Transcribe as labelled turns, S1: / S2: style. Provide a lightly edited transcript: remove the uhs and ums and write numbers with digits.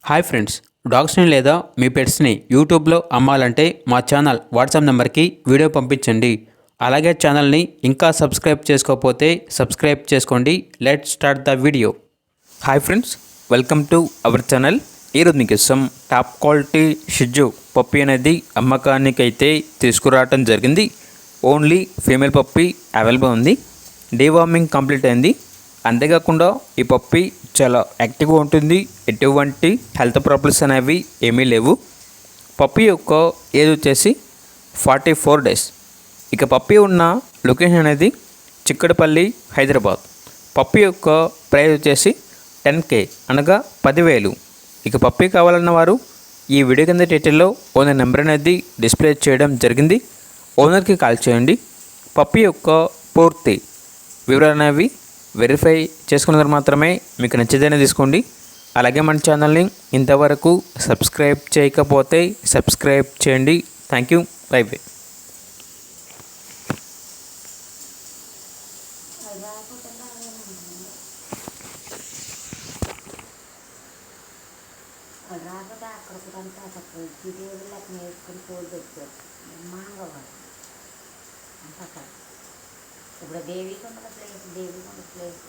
S1: Hi friends, డాగ్స్ని లేదా మీ పెట్స్ని యూట్యూబ్లో అమ్మాలంటే మా ఛానల్ వాట్సాప్ నెంబర్కి వీడియో పంపించండి. అలాగే ఛానల్ని ఇంకా సబ్స్క్రైబ్ చేసుకోకపోతే సబ్స్క్రైబ్ చేసుకోండి. Let start the video. Hi friends, welcome to our channel. ఈరోజు మీకోసం టాప్ క్వాలిటీ షిజు పప్పీ అనేది అమ్మకానికి అయితే తీసుకురావటం జరిగింది. ఓన్లీ ఫీమేల్ పప్పీ అవైలబుల్ ఉంది. డీవార్మింగ్ కంప్లీట్ అయింది. అంతేకాకుండా ఈ పప్పీ చాలా యాక్టివ్గా ఉంటుంది. ఎటువంటి హెల్త్ ప్రాబ్లమ్స్ అనేవి ఏమీ లేవు. పప్పీ యొక్క ఏజ్ వచ్చేసి 44 డేస్. ఇక పప్పీ ఉన్న లొకేషన్ అనేది చిక్కడపల్లి, హైదరాబాద్. పప్పీ యొక్క ప్రైస్ వచ్చేసి 10K అనగా 10,000. ఇక పప్పీ కావాలన్న వారు ఈ వీడియో కింద టైటిల్లో ఓనర్ నెంబర్ అనేది డిస్ప్లే చేయడం జరిగింది. ఓనర్కి కాల్ చేయండి. పప్పీ యొక్క పూర్తి వివరాలు అనేవి వెరిఫై చేసుకున్న మాత్రమే మీకు నచ్చితేనే తీసుకోండి. అలాగే మన ఛానల్ని ఇంతవరకు సబ్స్క్రైబ్ చేయకపోతే సబ్స్క్రైబ్ చేయండి. Thank you. By by.
S2: రాకపోతే అక్కడికంతా అసలు గిటేబుల్ అక్కడ వేసుకుని తోడు పెట్టారు బ్రహ్మాండంగా వాడు అంత అక్కడ ఇప్పుడు దేవికొండ ప్లేస్